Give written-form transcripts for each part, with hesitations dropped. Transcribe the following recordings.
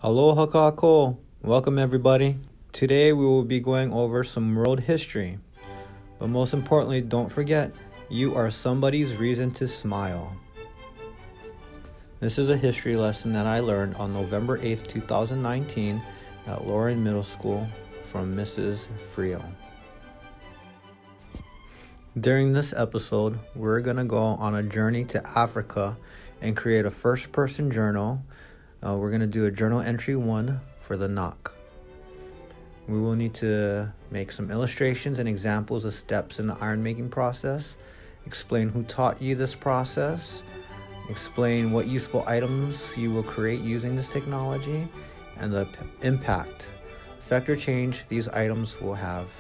Aloha kako! Welcome everybody. Today we will be going over some world history. But most importantly, don't forget, you are somebody's reason to smile. This is a history lesson that I learned on November 8th, 2019 at Lauren Middle School from Mrs. Frio. During this episode, we're going to go on a journey to Africa and create a first-person journal. We're going to do a journal entry 1 for the knock. We will need to make some illustrations and examples of steps in the iron making process, explain who taught you this process, explain what useful items you will create using this technology, and the impact, effect, or change these items will have.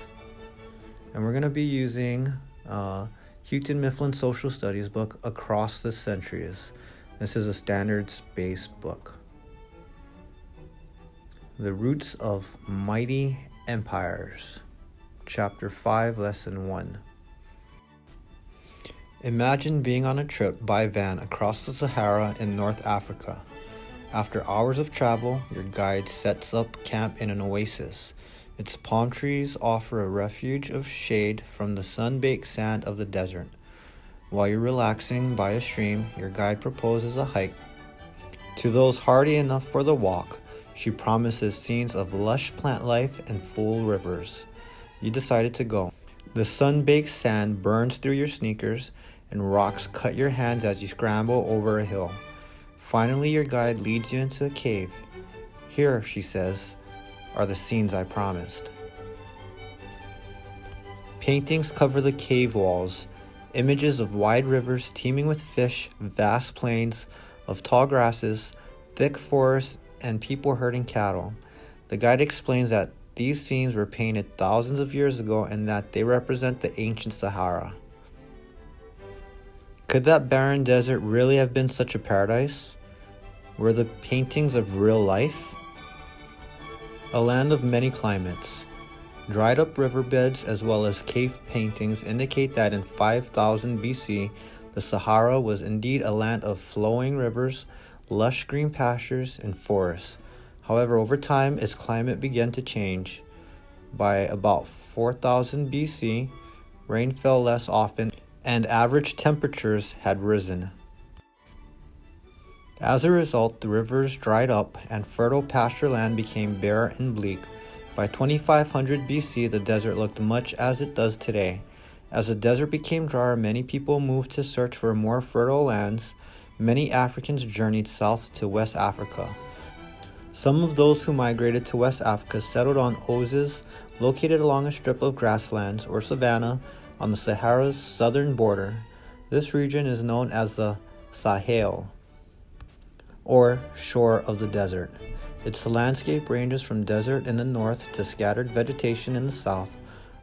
And we're going to be using Houghton Mifflin Social Studies book, Across the Centuries. This is a standards-based book. The Roots of Mighty Empires, Chapter 5, Lesson 1. Imagine being on a trip by van across the Sahara in North Africa. After hours of travel, your guide sets up camp in an oasis. Its palm trees offer a refuge of shade from the sun-baked sand of the desert. While you're relaxing by a stream, your guide proposes a hike. To those hardy enough for the walk, she promises scenes of lush plant life and full rivers. You decided to go. The sun-baked sand burns through your sneakers, and rocks cut your hands as you scramble over a hill. Finally, your guide leads you into a cave. Here, she says, are the scenes I promised. Paintings cover the cave walls, images of wide rivers teeming with fish, vast plains of tall grasses, thick forests, and people herding cattle. The guide explains that these scenes were painted thousands of years ago and that they represent the ancient Sahara. Could that barren desert really have been such a paradise? Were the paintings of real life? A land of many climates. Dried up riverbeds as well as cave paintings indicate that in 5000 BC, the Sahara was indeed a land of flowing rivers, lush green pastures, and forests. However, over time, its climate began to change. By about 4000 BC, rain fell less often, and average temperatures had risen. As a result, the rivers dried up, and fertile pasture land became bare and bleak. By 2500 BC, the desert looked much as it does today. As the desert became drier, many people moved to search for more fertile lands. Many Africans journeyed south to West Africa. Some of those who migrated to West Africa settled on oases located along a strip of grasslands or savanna on the Sahara's southern border. This region is known as the Sahel, or shore of the desert. Its landscape ranges from desert in the north to scattered vegetation in the south.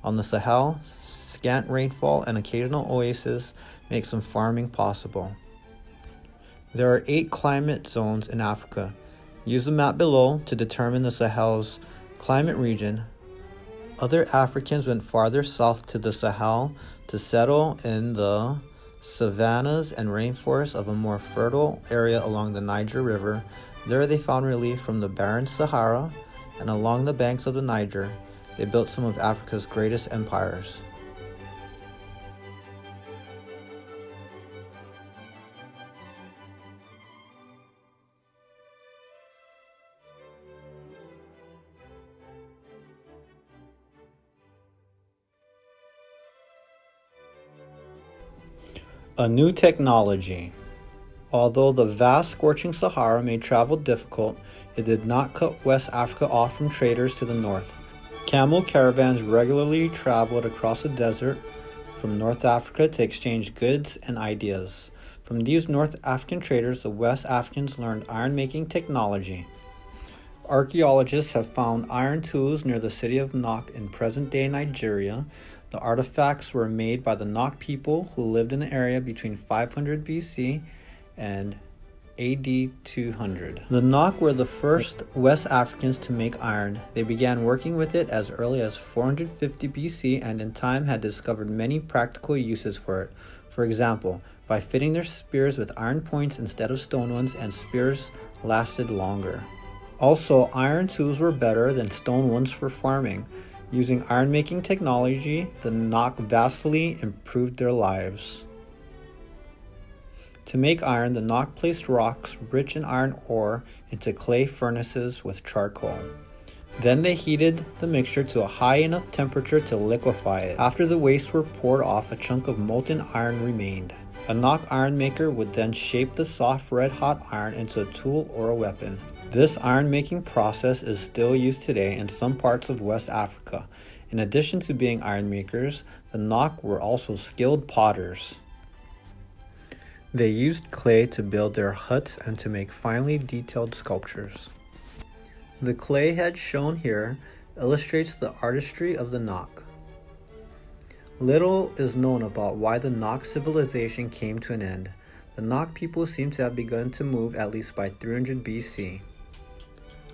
On the Sahel, scant rainfall and occasional oases make some farming possible. There are 8 climate zones in Africa. Use the map below to determine the Sahel's climate region. Other Africans went farther south to the Sahel to settle in the savannas and rainforests of a more fertile area along the Niger River. There they found relief from the barren Sahara, and along the banks of the Niger, they built some of Africa's greatest empires. A new technology. Although the vast scorching Sahara made travel difficult, it did not cut West Africa off from traders to the north. Camel caravans regularly traveled across the desert from North Africa to exchange goods and ideas. From these North African traders, the West Africans learned iron-making technology. Archaeologists have found iron tools near the city of Nok in present-day Nigeria. The artifacts were made by the Nok people who lived in the area between 500 BC and AD 200. The Nok were the first West Africans to make iron. They began working with it as early as 450 BC and in time had discovered many practical uses for it. For example, by fitting their spears with iron points instead of stone ones, and spears lasted longer. Also, iron tools were better than stone ones for farming. Using iron-making technology, the Nok vastly improved their lives. To make iron, the Nok placed rocks rich in iron ore into clay furnaces with charcoal. Then they heated the mixture to a high enough temperature to liquefy it. After the wastes were poured off, a chunk of molten iron remained. A Nok iron maker would then shape the soft red-hot iron into a tool or a weapon. This iron-making process is still used today in some parts of West Africa. In addition to being iron makers, the Nok were also skilled potters. They used clay to build their huts and to make finely detailed sculptures. The clay head shown here illustrates the artistry of the Nok. Little is known about why the Nok civilization came to an end. The Nok people seem to have begun to move at least by 300 BC.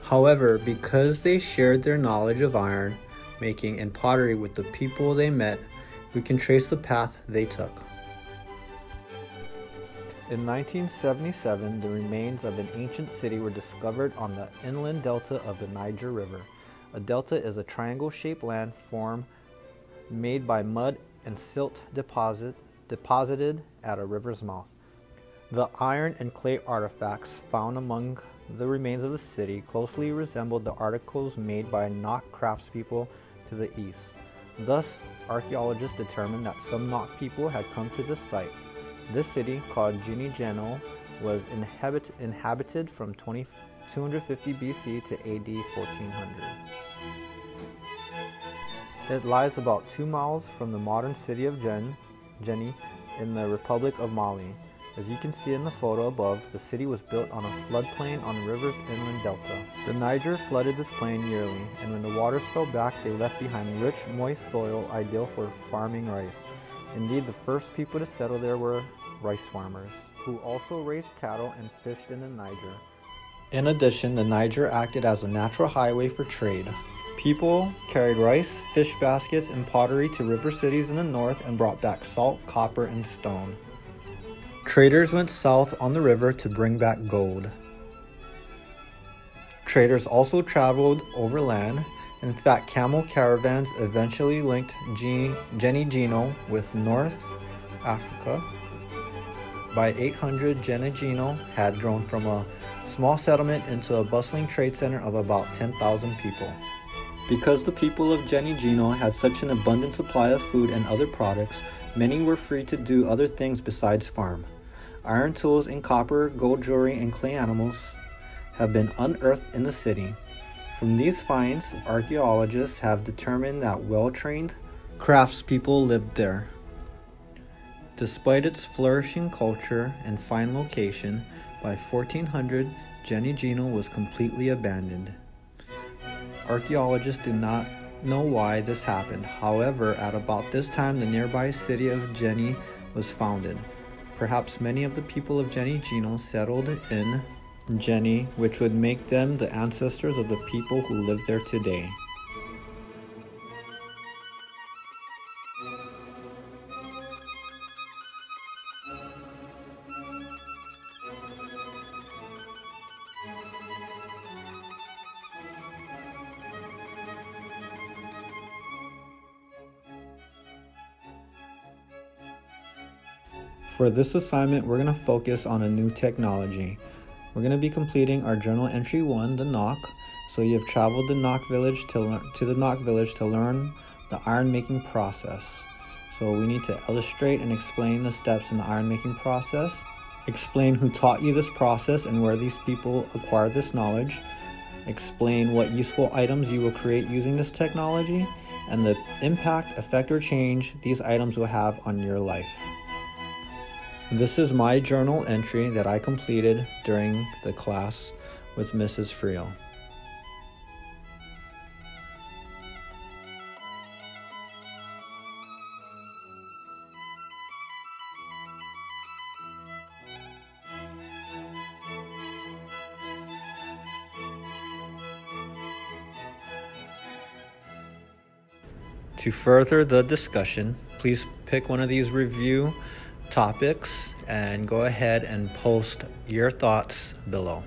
However, because they shared their knowledge of iron making and pottery with the people they met, we can trace the path they took. In 1977, the remains of an ancient city were discovered on the inland delta of the Niger River. A delta is a triangle-shaped landform made by mud and silt deposited at a river's mouth. The iron and clay artifacts found among the remains of the city closely resembled the articles made by Nok craftspeople to the east. Thus, archaeologists determined that some Nok people had come to this site. This city, called Jinijeno, was inhabited from 250 BC to AD 1400. It lies about 2 miles from the modern city of Jeni in the Republic of Mali. As you can see in the photo above, the city was built on a floodplain on the river's inland delta. The Niger flooded this plain yearly, and when the waters fell back, they left behind rich, moist soil ideal for farming rice. Indeed, the first people to settle there were rice farmers, who also raised cattle and fished in the Niger. In addition, the Niger acted as a natural highway for trade. People carried rice, fish baskets, and pottery to river cities in the north and brought back salt, copper, and stone. Traders went south on the river to bring back gold. Traders also traveled overland. In fact, camel caravans eventually linked Jinijeno with North Africa. By 800, Jinijeno had grown from a small settlement into a bustling trade center of about 10,000 people. Because the people of Jinijeno had such an abundant supply of food and other products, many were free to do other things besides farm. Iron tools and copper, gold jewelry, and clay animals have been unearthed in the city. From these finds, archaeologists have determined that well-trained craftspeople lived there. Despite its flourishing culture and fine location, by 1400, Jinijeno was completely abandoned. Archaeologists do not know why this happened. However, at about this time, the nearby city of Jeni was founded. Perhaps many of the people of Jinijeno settled in Jeni, which would make them the ancestors of the people who live there today. For this assignment, we're going to focus on a new technology. We're going to be completing our journal entry 1, the Nok. So you have traveled the Nok village to the Nok village to learn the iron making process. So we need to illustrate and explain the steps in the iron making process, explain who taught you this process and where these people acquired this knowledge, explain what useful items you will create using this technology, and the impact, effect, or change these items will have on your life. This is my journal entry that I completed during the class with Mrs. Friel. To further the discussion, please pick one of these review topics and go ahead and post your thoughts below.